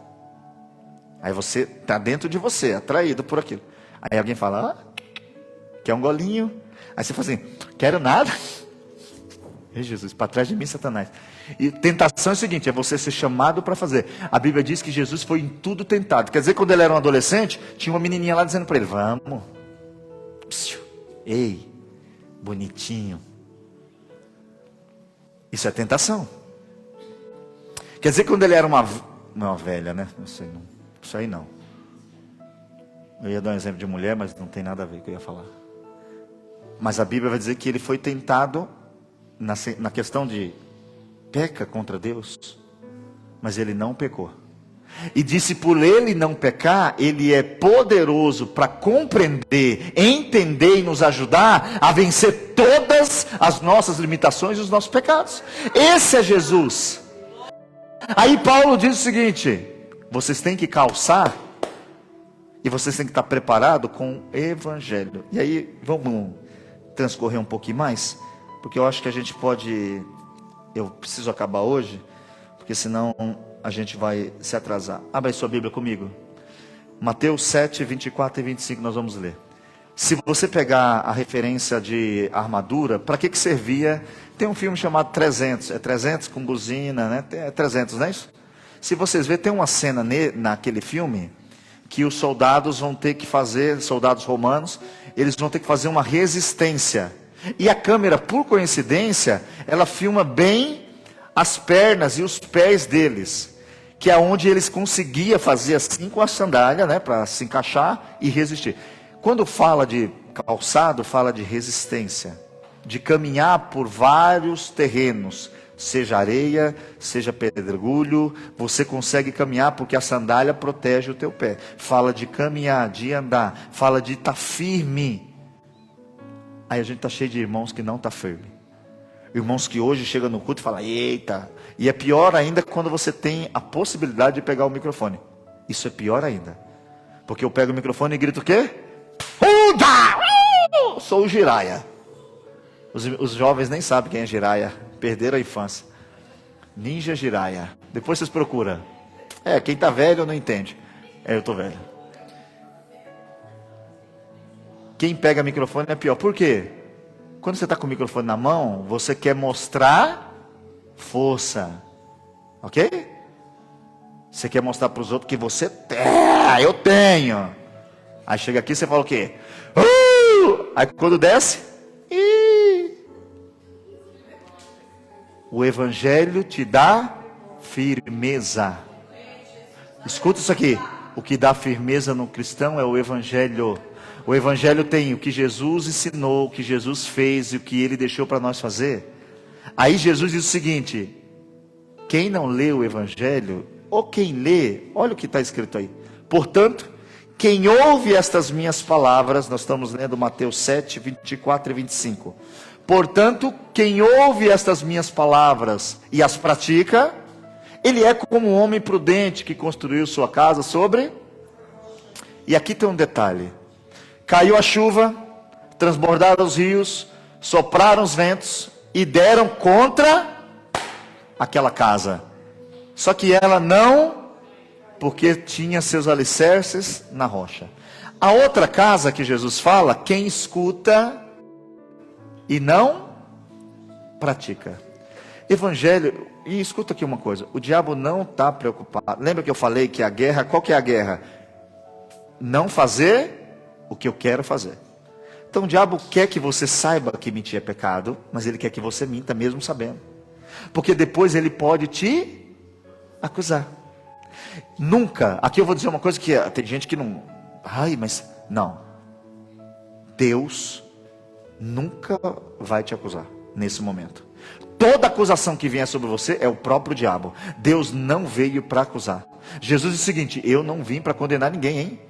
Aí você está dentro de você, atraído por aquilo. Aí alguém fala: quer um golinho? Aí você fala assim: quero nada. Ei, Jesus, para trás de mim, Satanás. E tentação é o seguinte, é você ser chamado para fazer. A Bíblia diz que Jesus foi em tudo tentado. Quer dizer, quando ele era um adolescente, tinha uma menininha lá dizendo para ele, vamos. Psiu. Ei, bonitinho. Isso é tentação. Quer dizer, quando ele era uma velha, né? Isso aí não. Eu ia dar um exemplo de mulher, mas não tem nada a ver com o que eu ia falar. Mas a Bíblia vai dizer que ele foi tentado na questão de peca contra Deus, mas ele não pecou. E disse, por ele não pecar, ele é poderoso para compreender, entender e nos ajudar a vencer todas as nossas limitações e os nossos pecados. Esse é Jesus. Aí Paulo diz o seguinte, vocês têm que calçar e vocês têm que estar preparados com o Evangelho. E aí, vamos transcorrer um pouquinho mais, porque eu acho que a gente pode, eu preciso acabar hoje, porque senão a gente vai se atrasar. Abra aí sua Bíblia comigo. Mateus 7, 24 e 25 nós vamos ler. Se você pegar a referência de armadura, para que servia? Tem um filme chamado 300, é 300 com buzina, né? É 300, não é isso? Se vocês verem, tem uma cena naquele filme, que os soldados vão ter que fazer, soldados romanos, eles vão ter que fazer uma resistência. E a câmera, por coincidência, ela filma bem as pernas e os pés deles, que é onde eles conseguiam fazer assim com a sandália, né, para se encaixar e resistir. Quando fala de calçado, fala de resistência, de caminhar por vários terrenos, seja areia, seja pedregulho, você consegue caminhar porque a sandália protege o teu pé. Fala de caminhar, de andar, fala de estar firme. Aí a gente está cheio de irmãos que não está firme. Irmãos que hoje chegam no culto e falam, eita. E é pior ainda quando você tem a possibilidade de pegar o microfone. Isso é pior ainda. Porque eu pego o microfone e grito o quê? Sou o Jiraya. Os jovens nem sabem quem é Jiraya. Perderam a infância. Ninja Jiraya. Depois vocês procuram. Quem está velho não entende. Eu estou velho. Quem pega microfone é pior. Por quê? Quando você está com o microfone na mão, você quer mostrar força. Ok? Você quer mostrar para os outros que você tem. Eu tenho. Aí chega aqui e você fala o quê? Aí quando desce, o Evangelho te dá firmeza. Escuta isso aqui. O que dá firmeza no cristão é o Evangelho. O Evangelho tem o que Jesus ensinou, o que Jesus fez e o que Ele deixou para nós fazer. Aí Jesus diz o seguinte: quem não lê o Evangelho, ou quem lê, olha o que está escrito aí. Portanto, quem ouve estas minhas palavras, nós estamos lendo Mateus 7, 24 e 25. Portanto, quem ouve estas minhas palavras e as pratica, ele é como um homem prudente que construiu sua casa sobre... E aqui tem um detalhe. Caiu a chuva, transbordaram os rios, sopraram os ventos e deram contra aquela casa. Só que ela não, porque tinha seus alicerces na rocha. A outra casa que Jesus fala, quem escuta e não pratica. Evangelho, e escuta aqui uma coisa, o diabo não está preocupado. Lembra que eu falei que a guerra, qual que é a guerra? Não fazer o que eu quero fazer. Então o diabo quer que você saiba que mentir é pecado, mas ele quer que você minta mesmo sabendo. Porque depois ele pode te acusar. Nunca, aqui eu vou dizer uma coisa que tem gente que não, mas não. Deus nunca vai te acusar nesse momento. Toda acusação que vier sobre você é o próprio diabo. Deus não veio para acusar. Jesus disse o seguinte: eu não vim para condenar ninguém, hein?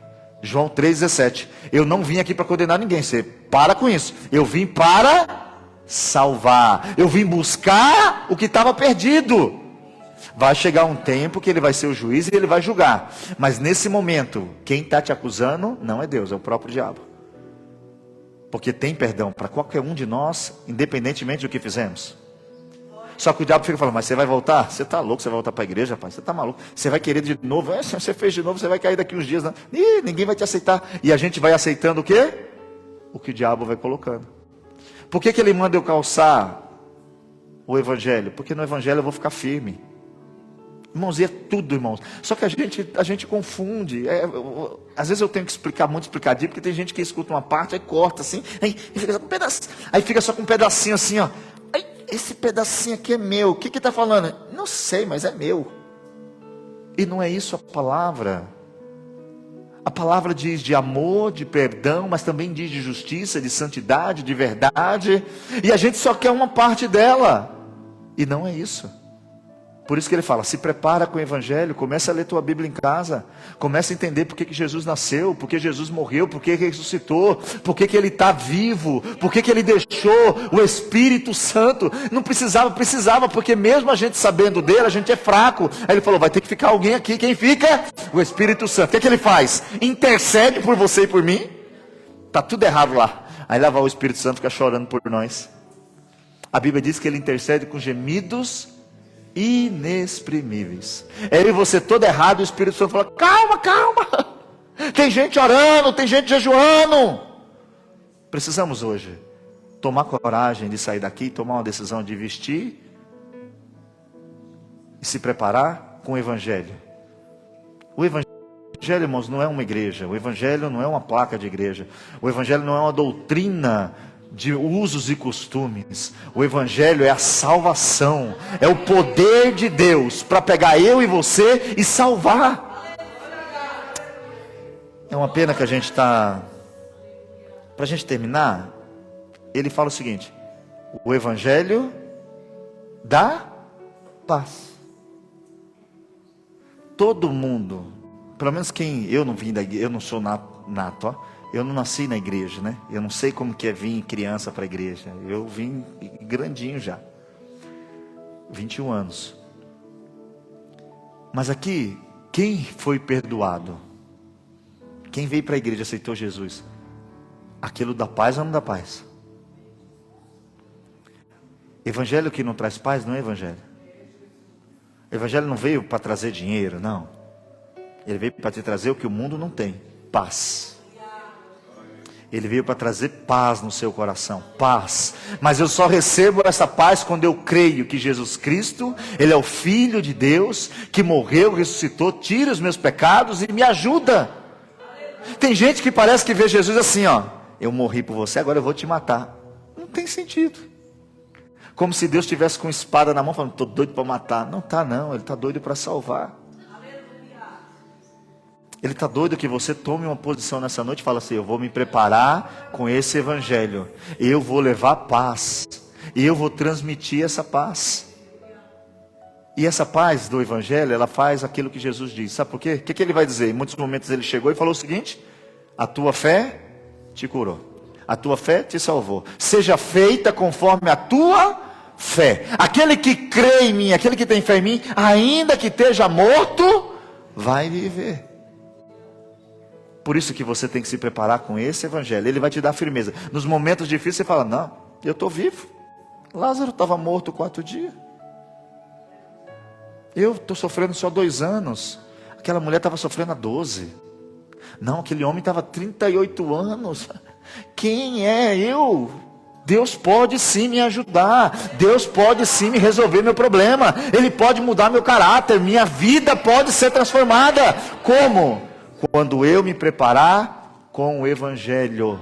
João 3,17. Eu não vim aqui para condenar ninguém. Você para com isso. Eu vim para salvar. Eu vim buscar o que estava perdido. Vai chegar um tempo que ele vai ser o juiz e ele vai julgar. Mas nesse momento, quem está te acusando não é Deus, é o próprio diabo. Porque tem perdão para qualquer um de nós, independentemente do que fizemos. Só que o diabo fica falando: mas você vai voltar? Você está louco, você vai voltar para a igreja, rapaz? Você está maluco? Você vai querer de novo? Se você fez de novo, você vai cair daqui uns dias. Não. Ih, ninguém vai te aceitar. E a gente vai aceitando o quê? O que o diabo vai colocando. Por que ele manda eu calçar o Evangelho? Porque no Evangelho eu vou ficar firme. Irmãos, e é tudo, irmãos. Só que a gente confunde. Às vezes eu tenho que explicar muito explicadinho, porque tem gente que escuta uma parte, aí corta assim, aí fica só com um pedacinho. Aí fica só com um pedacinho assim, ó. Aí, esse pedacinho aqui é meu. O que está falando? Não sei, mas é meu. E não é isso a palavra. A palavra diz de amor, de perdão, mas também diz de justiça, de santidade, de verdade. E a gente só quer uma parte dela. E não é isso. Por isso que ele fala, se prepara com o Evangelho, começa a ler tua Bíblia em casa, começa a entender por que Jesus nasceu, por que Jesus morreu, por que ele ressuscitou, por que ele está vivo, por que ele deixou o Espírito Santo. Não precisava, porque mesmo a gente sabendo dele, a gente é fraco. Aí ele falou, vai ter que ficar alguém aqui, quem fica? O Espírito Santo. O que ele faz? Intercede por você e por mim? Está tudo errado lá. Aí lá vai o Espírito Santo ficar chorando por nós. A Bíblia diz que ele intercede com gemidos inexprimíveis. Aí você todo errado, o Espírito Santo fala, calma, tem gente orando, tem gente jejuando. Precisamos hoje tomar coragem de sair daqui, tomar uma decisão de vestir e se preparar com o Evangelho. O Evangelho, irmãos, não é uma igreja. O Evangelho não é uma placa de igreja. O Evangelho não é uma doutrina de usos e costumes. O Evangelho é a salvação, é o poder de Deus para pegar eu e você e salvar. É uma pena que a gente está, para a gente terminar, ele fala o seguinte, o Evangelho dá paz. Todo mundo, pelo menos quem, eu não vim da igreja, eu não sou nato, ó. Eu não nasci na igreja, né? Eu não sei como que é vir criança para a igreja. Eu vim grandinho já. 21 anos. Mas aqui, quem foi perdoado? Quem veio para a igreja e aceitou Jesus? Aquilo dá paz ou não dá paz? Evangelho que não traz paz não é evangelho. Evangelho não veio para trazer dinheiro, não. Ele veio para te trazer o que o mundo não tem. Paz. Ele veio para trazer paz no seu coração, paz. Mas eu só recebo essa paz quando eu creio que Jesus Cristo, Ele é o Filho de Deus, que morreu, ressuscitou, tira os meus pecados e me ajuda. Tem gente que parece que vê Jesus assim, ó, eu morri por você, agora eu vou te matar. Não tem sentido. Como se Deus estivesse com espada na mão, falando, estou doido para matar. Não está não, Ele está doido para salvar. Ele está doido que você tome uma posição nessa noite e fala assim, eu vou me preparar com esse Evangelho. Eu vou levar paz. E eu vou transmitir essa paz. E essa paz do Evangelho, ela faz aquilo que Jesus diz. Sabe por quê? O que ele vai dizer? Em muitos momentos ele chegou e falou o seguinte, a tua fé te curou. A tua fé te salvou. Seja feita conforme a tua fé. Aquele que crê em mim, aquele que tem fé em mim, ainda que esteja morto, vai viver. Por isso que você tem que se preparar com esse Evangelho. Ele vai te dar firmeza. Nos momentos difíceis você fala, não, eu estou vivo. Lázaro estava morto 4 dias. Eu estou sofrendo só 2 anos. Aquela mulher estava sofrendo há 12. Não, aquele homem estava 38 anos. Quem é eu? Deus pode sim me ajudar. Deus pode sim me resolver meu problema. Ele pode mudar meu caráter. Minha vida pode ser transformada. Como? Quando eu me preparar com o Evangelho.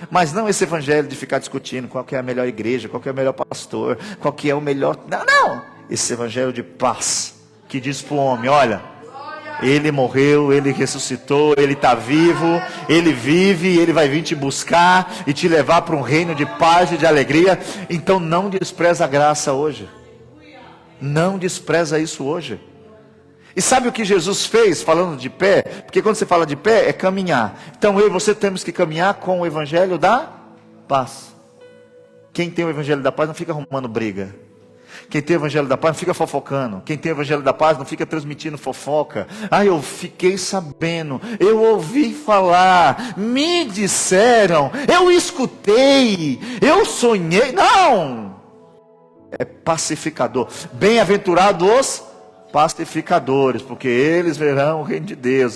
Mas não esse Evangelho de ficar discutindo qual que é a melhor igreja, qual que é o melhor pastor, qual que é o melhor... Não. Esse Evangelho de paz, que diz para o homem, olha, ele morreu, ele ressuscitou, ele está vivo, ele vive, ele vai vir te buscar e te levar para um reino de paz e de alegria. Então não despreza a graça hoje. Não despreza isso hoje. E sabe o que Jesus fez, falando de pé? Porque quando você fala de pé, é caminhar. Então eu e você temos que caminhar com o Evangelho da paz. Quem tem o Evangelho da paz não fica arrumando briga. Quem tem o Evangelho da paz não fica fofocando. Quem tem o Evangelho da paz não fica transmitindo fofoca. Ah, eu fiquei sabendo, eu ouvi falar, me disseram, eu escutei, eu sonhei. Não! É pacificador. Bem-aventurados os pacificadores, porque eles verão o reino de Deus.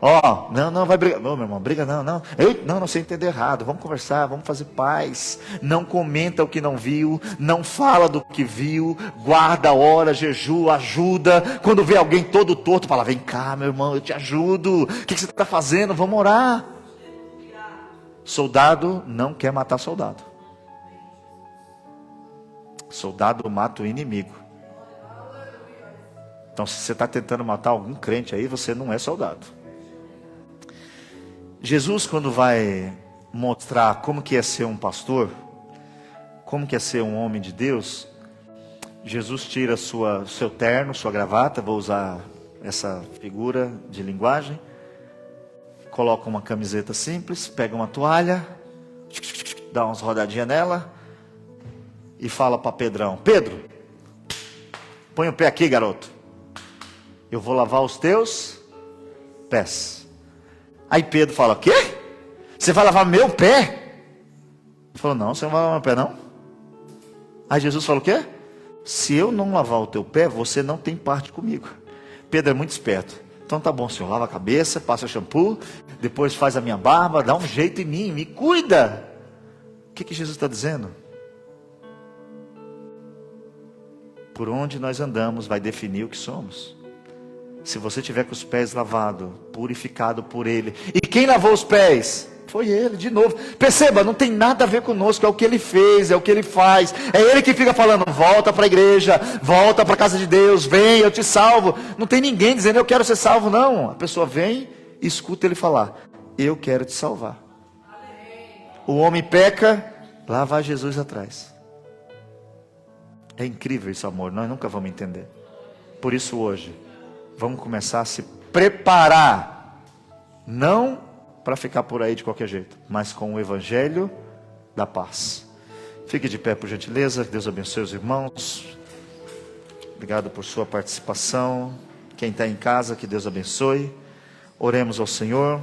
Ó, não vai brigar. Não, meu irmão, briga não. Não, você entendeu errado. Vamos conversar, vamos fazer paz. Não comenta o que não viu, não fala do que viu, guarda, ora, jejua, ajuda. Quando vê alguém todo torto, fala: vem cá, meu irmão, eu te ajudo. O que você está fazendo? Vamos orar. Soldado não quer matar soldado. Soldado mata o inimigo. Então, se você está tentando matar algum crente aí, você não é soldado. Jesus, quando vai mostrar como que é ser um pastor, como que é ser um homem de Deus, Jesus tira seu terno, sua gravata, vou usar essa figura de linguagem, coloca uma camiseta simples, pega uma toalha, dá umas rodadinhas nela e fala para Pedrão: Pedro, põe o pé aqui, garoto. Eu vou lavar os teus pés. Aí Pedro fala: o quê? Você vai lavar meu pé? Ele falou: não, você não vai lavar meu pé não. Aí Jesus falou: o quê? Se eu não lavar o teu pé, você não tem parte comigo. Pedro é muito esperto. Então tá bom, senhor, lava a cabeça, passa shampoo, depois faz a minha barba, dá um jeito em mim, me cuida. O que Jesus está dizendo? Por onde nós andamos vai definir o que somos. Se você tiver com os pés lavados, purificado por Ele. E quem lavou os pés? Foi Ele, de novo. Perceba, não tem nada a ver conosco, é o que Ele fez, é o que Ele faz. É Ele que fica falando: volta para a igreja, volta para a casa de Deus, vem, eu te salvo. Não tem ninguém dizendo: eu quero ser salvo, não. A pessoa vem e escuta Ele falar: eu quero te salvar. O homem peca, lá vai Jesus atrás. É incrível isso, amor, nós nunca vamos entender. Por isso hoje, vamos começar a se preparar, não para ficar por aí de qualquer jeito, mas com o evangelho da paz. Fique de pé, por gentileza. Que Deus abençoe os irmãos. Obrigado por sua participação. Quem está em casa, que Deus abençoe. Oremos ao Senhor.